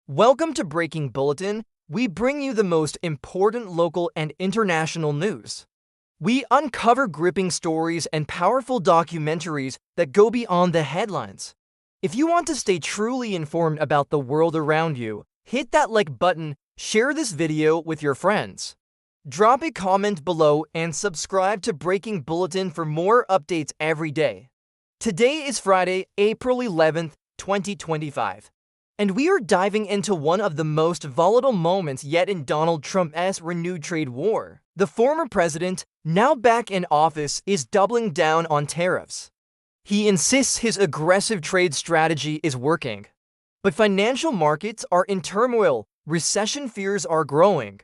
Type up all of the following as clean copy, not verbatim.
Welcome to Breaking Bulletin. We bring you the most important local and international news. We uncover gripping stories and powerful documentaries that go beyond the headlines. If you want to stay truly informed about the world around you, hit that like button, share this video with your friends. Drop a comment below and subscribe to Breaking Bulletin for more updates every day. Today is Friday, April 11th, 2025. And we are diving into one of the most volatile moments yet in Donald Trump's renewed trade war. The former president, now back in office, is doubling down on tariffs. He insists his aggressive trade strategy is working. But financial markets are in turmoil, recession fears are growing.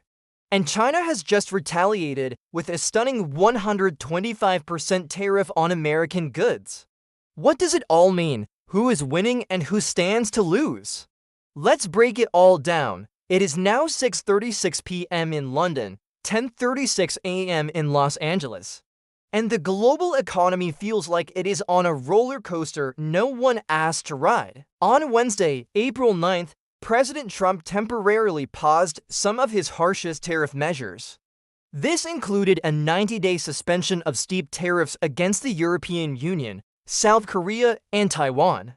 And China has just retaliated with a stunning 125% tariff on American goods. What does it all mean? Who is winning and who stands to lose? Let's break it all down. It is now 6:36 p.m. in London, 10:36 a.m. in Los Angeles. And the global economy feels like it is on a roller coaster no one asked to ride. On Wednesday, April 9th, President Trump temporarily paused some of his harshest tariff measures. This included a 90-day suspension of steep tariffs against the European Union, South Korea, and Taiwan.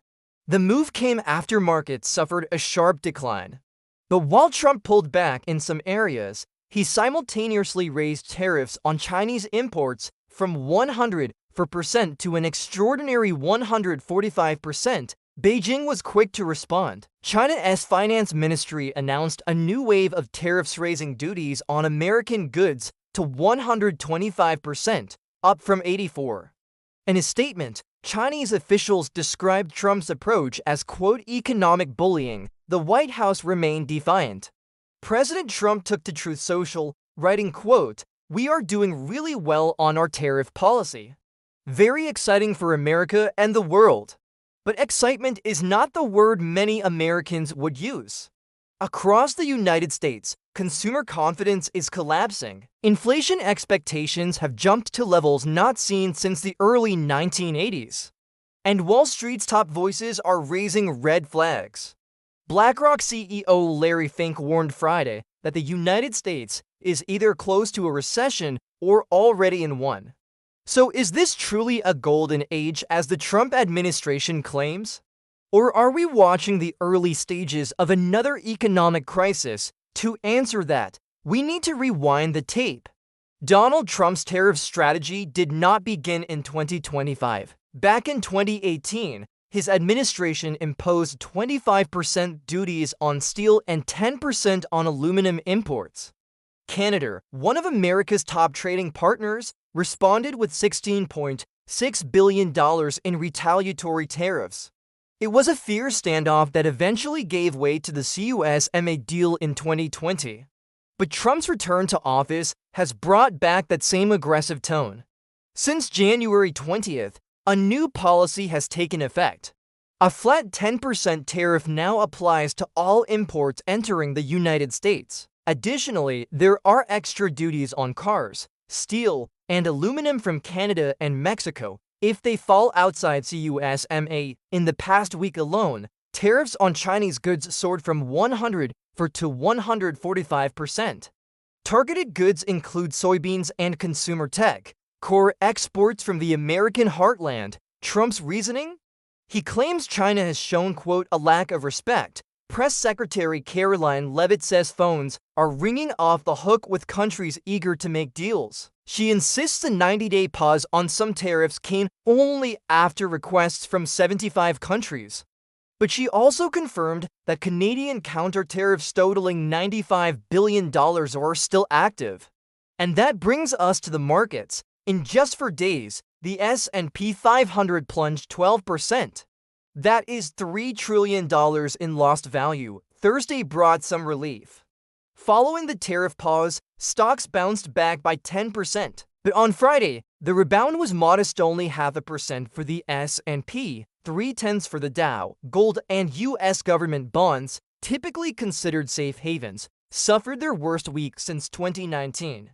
The move came after markets suffered a sharp decline. But while Trump pulled back in some areas, he simultaneously raised tariffs on Chinese imports from 100% to an extraordinary 145%. Beijing was quick to respond. China's finance ministry announced a new wave of tariffs raising duties on American goods to 125%, up from 84%. In a statement, Chinese officials described Trump's approach as, quote, economic bullying. The White House remained defiant. President Trump took to Truth Social, writing, quote, "We are doing really well on our tariff policy. Very exciting for America and the world." But excitement is not the word many Americans would use. Across the United States, consumer confidence is collapsing. Inflation expectations have jumped to levels not seen since the early 1980s. And Wall Street's top voices are raising red flags. BlackRock CEO Larry Fink warned Friday that the United States is either close to a recession or already in one. So is this truly a golden age as the Trump administration claims? Or are we watching the early stages of another economic crisis? To answer that, we need to rewind the tape. Donald Trump's tariff strategy did not begin in 2025. Back in 2018, his administration imposed 25% duties on steel and 10% on aluminum imports. Canada, one of America's top trading partners, responded with $16.6 billion in retaliatory tariffs. It was a fierce standoff that eventually gave way to the CUSMA deal in 2020. But Trump's return to office has brought back that same aggressive tone. Since January 20th, a new policy has taken effect. A flat 10% tariff now applies to all imports entering the United States. Additionally, there are extra duties on cars, steel, and aluminum from Canada and Mexico if they fall outside CUSMA. In the past week alone, tariffs on Chinese goods soared from 100% to 145%. Targeted goods include soybeans and consumer tech, core exports from the American heartland. Trump's reasoning? He claims China has shown, quote, a lack of respect. Press Secretary Caroline Leavitt says phones are ringing off the hook with countries eager to make deals. She insists a 90-day pause on some tariffs came only after requests from 75 countries. But she also confirmed that Canadian counter-tariffs totaling $95 billion are still active. And that brings us to the markets. In just 4 days, the S&P 500 plunged 12%. That is $3 trillion in lost value. Thursday brought some relief. Following the tariff pause, stocks bounced back by 10%. But on Friday, the rebound was modest, only 0.5% for the S&P, 0.3% for the Dow. Gold and U.S. government bonds, typically considered safe havens, suffered their worst week since 2019.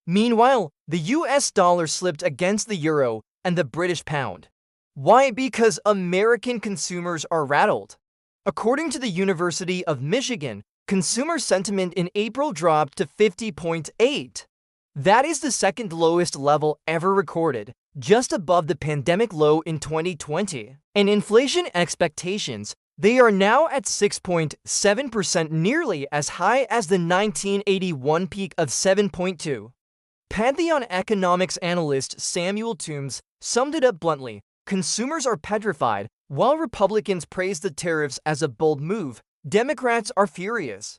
Meanwhile, the U.S. dollar slipped against the euro and the British pound. Why? Because American consumers are rattled. According to the University of Michigan, consumer sentiment in April dropped to 50.8. That is the second lowest level ever recorded, just above the pandemic low in 2020. And inflation expectations, they are now at 6.7%, nearly as high as the 1981 peak of 7.2. Pantheon economics analyst Samuel Toombs summed it up bluntly: consumers are petrified. While Republicans praise the tariffs as a bold move, Democrats are furious.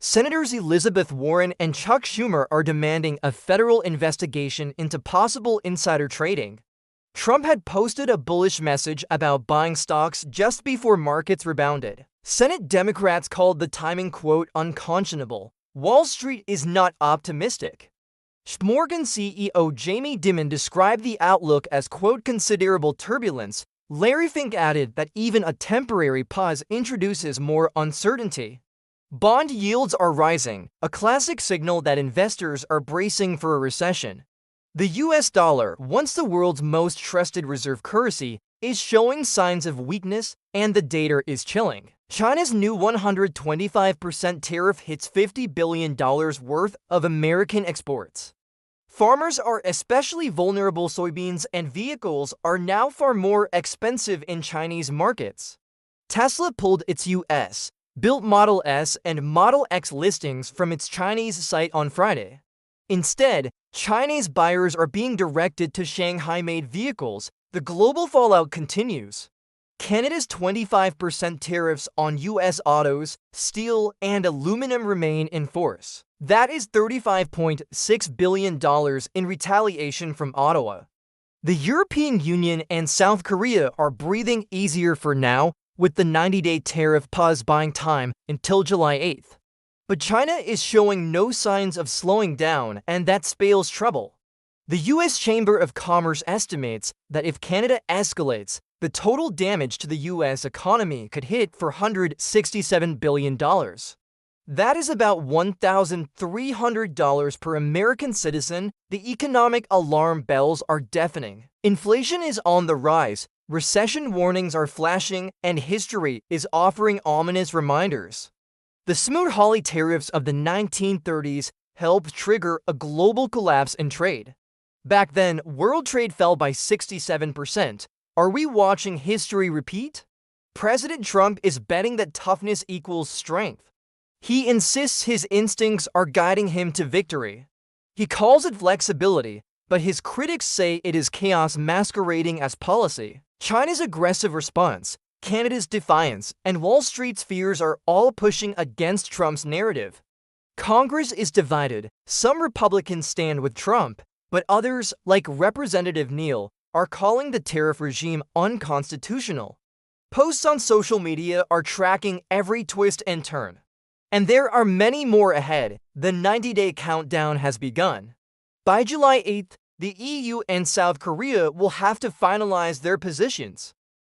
Senators Elizabeth Warren and Chuck Schumer are demanding a federal investigation into possible insider trading. Trump had posted a bullish message about buying stocks just before markets rebounded. Senate Democrats called the timing, quote, unconscionable. Wall Street is not optimistic. Morgan CEO Jamie Dimon described the outlook as, quote, considerable turbulence. Larry Fink added that even a temporary pause introduces more uncertainty. Bond yields are rising, a classic signal that investors are bracing for a recession. The US dollar, once the world's most trusted reserve currency, is showing signs of weakness, and the data is chilling. China's new 125% tariff hits $50 billion worth of American exports. Farmers are especially vulnerable. Soybeans and vehicles are now far more expensive in Chinese markets. Tesla pulled its US-built Model S and Model X listings from its Chinese site on Friday. Instead, Chinese buyers are being directed to Shanghai-made vehicles. The global fallout continues. Canada's 25% tariffs on US autos, steel, and aluminum remain in force. That is $35.6 billion in retaliation from Ottawa. The European Union and South Korea are breathing easier for now, with the 90-day tariff pause buying time until July 8th. But China is showing no signs of slowing down, and that spells trouble. The U.S. Chamber of Commerce estimates that if Canada escalates, the total damage to the U.S. economy could hit $467 billion. That is about $1,300 per American citizen. The economic alarm bells are deafening. Inflation is on the rise, recession warnings are flashing, and history is offering ominous reminders. The Smoot-Hawley tariffs of the 1930s helped trigger a global collapse in trade. Back then, world trade fell by 67%. Are we watching history repeat? President Trump is betting that toughness equals strength. He insists his instincts are guiding him to victory. He calls it flexibility, but his critics say it is chaos masquerading as policy. China's aggressive response, Canada's defiance, and Wall Street's fears are all pushing against Trump's narrative. Congress is divided. Some Republicans stand with Trump, but others, like Representative Neal, are calling the tariff regime unconstitutional. Posts on social media are tracking every twist and turn. And there are many more ahead. The 90-day countdown has begun. By July 8th, the EU and South Korea will have to finalize their positions.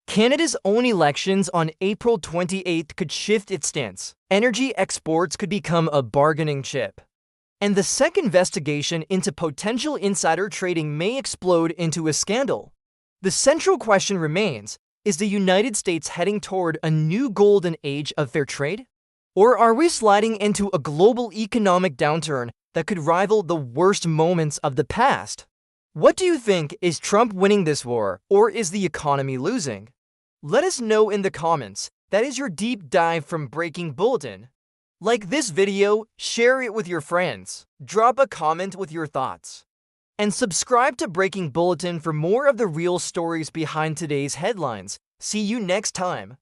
Canada's own elections on April 28th could shift its stance. Energy exports could become a bargaining chip. And the SEC investigation into potential insider trading may explode into a scandal. The central question remains, is the United States heading toward a new golden age of fair trade? Or are we sliding into a global economic downturn that could rival the worst moments of the past? What do you think? Is Trump winning this war, or is the economy losing? Let us know in the comments. That is your deep dive from Breaking Bulletin. Like this video, share it with your friends, drop a comment with your thoughts, and subscribe to Breaking Bulletin for more of the real stories behind today's headlines. See you next time.